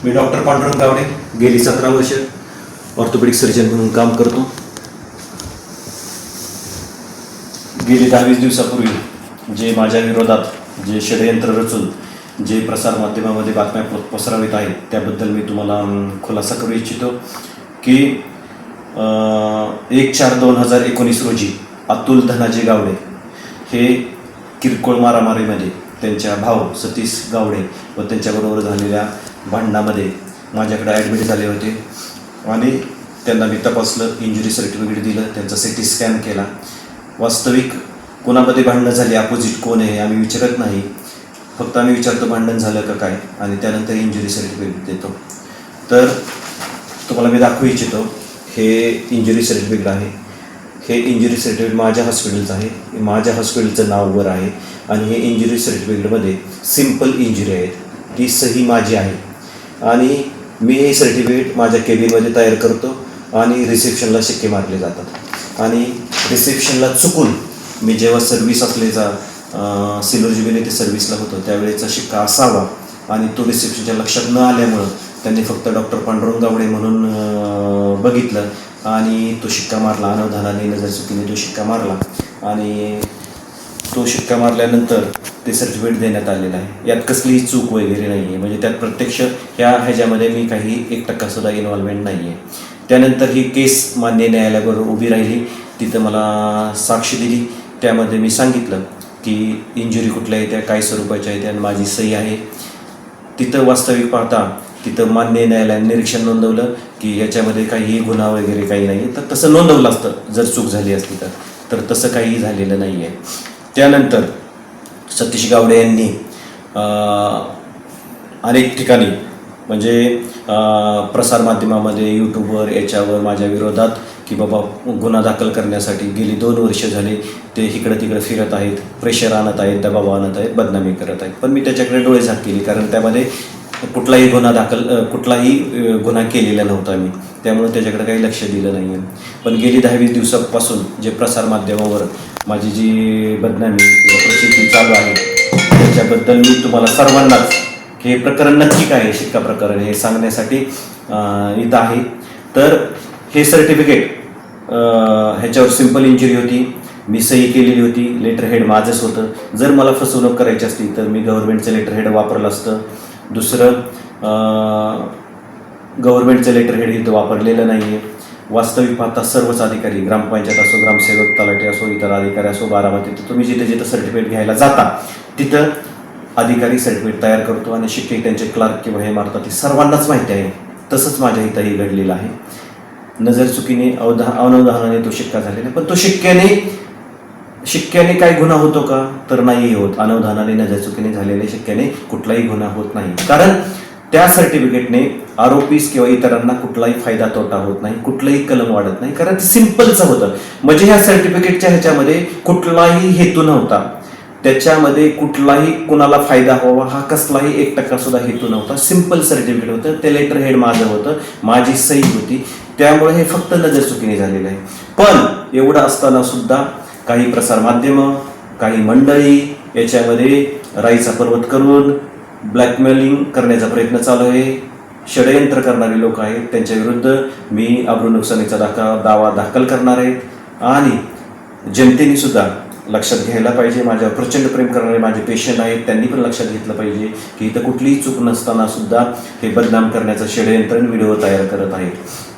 मी doctor Pandurang Gawade गेली 17 वर्ष orthopaedic surgeon म्हणून काम करतो. गेली 10-20 दिवसापूर्वी जे माझ्या विरोधात जे षडयंत्र रचून जे प्रसार माध्यमामध्ये बातम्या पसरवित आहेत त्याबद्दल मी तुम्हाला खुलासा करू इच्छितो की 1/4/2019 रोजी अतुल धनाजी गावडे हे किरकोळ मारामारीमध्ये त्यांच्या भाऊ सतीश गावडे व त्यांच्याबरोबर झालेल्या भांडणामध्ये माझ्याकडे ॲडमिट झाले होते आणि त्यांना मी तपासलं, इंजुरी सर्टिफिकेट दिलं, त्यांचा CT स्कॅन केला. वास्तविक कोणामध्ये भांडणं झाली, अपोजिट कोण आहे आम्ही विचारत नाही, फक्त आम्ही विचारतो भांडण झालं का काय आणि त्यानंतर इंजुरी सर्टिफिकेट देतो. तर तुम्हाला मी दाखवू इच्छितो हे इंजुरी सर्टिफिकेट आहे. हे इंजुरी सर्टिफिकेट माझ्या हॉस्पिटलचं आहे, माझ्या हॉस्पिटलचं नाव वर आहे आणि हे इंजुरी सर्टिफिकेटमध्ये सिम्पल इंजुरी आहेत, ती सही माझी आहे आणि मी हे सर्टिफिकेट माझ्या केबिनमध्ये तयार करतो आणि रिसेप्शनला शिक्के मारले जातात. आणि रिसेप्शनला चुकून मी जेव्हा सर्व्हिस असलेचा सिल्वर ज्युबिली ते सर्व्हिसला होतो त्यावेळेचा शिक्का असावा आणि तो रिसेप्शनच्या लक्षात न आल्यामुळं त्यांनी फक्त डॉक्टर पांडुरंग गावडे म्हणून बघितलं आणि तो शिक्का मारला. अनवधानाने नजर चुकीने तो शिक्का मारला आणि तो शिक्का मारल्यानंतर ते सर्टिफिकेट देण्यात आलेलं आहे. यात कसलीही चूक वगैरे नाही आहे, म्हणजे त्यात प्रत्यक्ष ह्याच्यामध्ये मी काही 1%सुद्धा इन्व्हॉल्वमेंट नाही आहे. त्यानंतर ही केस मान्य न्यायालयाबरोबर उभी राहिली, तिथं मला साक्ष दिली. त्यामध्ये मी सांगितलं की इंजुरी कुठल्या आहेत, त्या काय स्वरूपाच्या आहेत आणि माझी सही आहे. तिथं वास्तविक पाहता तिथं मान्य न्यायालयाने निरीक्षण नोंदवलं की याच्यामध्ये काही गुन्हा वगैरे काही नाही, तर तसं नोंदवलं असतं जर चूक झाली असती तर तसं काही झालेलं नाही आहे. त्यानंतर सतीश गावडे यांनी अनेक ठिकाणी म्हणजे प्रसारमाध्यमामध्ये यूट्यूबवर याच्यावर माझ्या विरोधात की बाबा गुन्हा दाखल करण्यासाठी गेली 2 वर्ष झाले ते इकडं तिकडं फिरत आहेत, प्रेशर आणत आहेत, दबाव आणत आहेत, बदनामी करत आहेत. पण मी त्याच्याकडे डोळे झाक केली कारण त्यामध्ये कुठलाही गुन्हा केलेला नव्हता मी, त्यामुळे त्याच्याकडे काही लक्ष दिलं नाही आहे. पण गेली 10-20 दिवसापासून जे प्रसारमाध्यमावर माझी जी बदनामी किंवा प्रसिद्धी चालू आहे त्याच्याबद्दल मी तुम्हाला सर्वांनाच हे प्रकरण नक्की काय आहे, शिक्का प्रकरण हे सांगण्यासाठी इथं आहे. तर हे सर्टिफिकेट ह्याच्यावर सिम्पल इंजुरी होती, मी सही केलेली होती, लेटर हेड माझंच होतं. जर मला फसवणूक करायची असती तर मी गव्हर्नमेंटचं लेटर हेड वापरलं असतं. दुसरं गव्हर्नमेंटचं लेटर हेड इथं वापरलेलं नाही आहे. वास्तविक पाहता सर्वच अधिकारी, ग्रामपंचायत असो, ग्रामसेवक, तलाठी असो, इतर अधिकारी असो, बारामतीत तुम्ही जिथे जिथं सर्टिफिकेट घ्यायला जाता तिथं अधिकारी सर्टिफिकेट तयार करतो आणि शिक्के त्यांचे क्लार्क किंवा हे मारतात, हे सर्वांनाच माहिती आहे. तसंच माझ्या इथंही घडलेलं आहे. नजर चुकीने अनवधानाने तो शिक्का झालेला, पण तो शिक्क्याने काही गुन्हा होतो का तर नाही होत. अनवधानाने नजर चुकीने झालेल्या शिक्क्याने कुठलाही गुन्हा होत नाही, कारण त्या सर्टिफिकेटने आरोपीस किंवा इतरांना कुठलाही फायदा तोटा होत नाही, कुठलंही कलम वाढत नाही, कारण ते सिम्पलचं होतं. म्हणजे ह्या सर्टिफिकेटच्या ह्याच्यामध्ये कुठलाही हेतू नव्हता, त्याच्यामध्ये कुठलाही कुणाला फायदा व्हावा हा कसलाही 1%सुद्धा हेतू नव्हता. सिम्पल सर्टिफिकेट होतं, ते लेटर हेड माझं होतं, माझी सही होती, त्यामुळे हे फक्त नजर चुकीने झालेलं आहे. पण एवढं असताना सुद्धा काही प्रसारमाध्यमं, काही मंडळी याच्यामध्ये राईचा पर्वत करून ब्लॅकमेलिंग करण्याचा प्रयत्न चालू आहे. षडयंत्र करणारे लोक आहेत, त्यांच्या विरुद्ध मी अब्रू नुकसानीचा दावा दाखल करणार आहे आणि जनतेने सुद्धा लक्षात घ्यायला पाहिजे. माझ्यावर प्रचंड प्रेम करणारे माझे पेशंट आहेत, त्यांनी पण लक्षात घेतलं पाहिजे की इथं कुठलीही चूक नसताना सुद्धा हे बदनाम करण्याचं षडयंत्र व्हिडिओ तयार करत आहेत.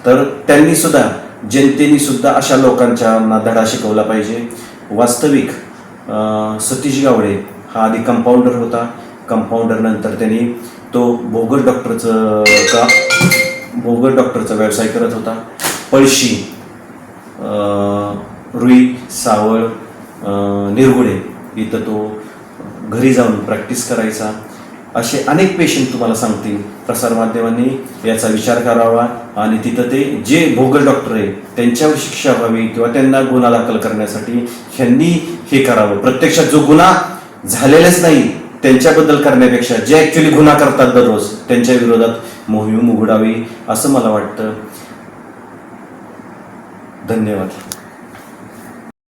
तर त्यांनी सुद्धा, जनतेने सुद्धा अशा लोकांच्या धडा शिकवला पाहिजे. वास्तविक सतीश गावडे हा आधी कंपाऊंडर होता, कंपाऊंडर नंतर त्यांनी तो बोगस डॉक्टरचा व्यवसाय करत होता. पळशी, रुई, सावळ, निरगुडे इथं तो घरी जाऊन प्रॅक्टिस करायचा. असे अनेक पेशंट तुम्हाला सांगतील. प्रसारमाध्यमांनी याचा विचार करावा आणि तिथं ते जे बोगस डॉक्टर आहे त्यांच्यावर शिक्षा व्हावी किंवा त्यांना गुन्हा दाखल करण्यासाठी ह्यांनी हे करावं. प्रत्यक्षात जो गुन्हा झालेलाच नाही त्यांच्याबद्दल करण्यापेक्षा जे ॲक्च्युली गुन्हा करतात दररोज त्यांच्या विरोधात मोहीम उघडावी असं मला वाटतं. धन्यवाद.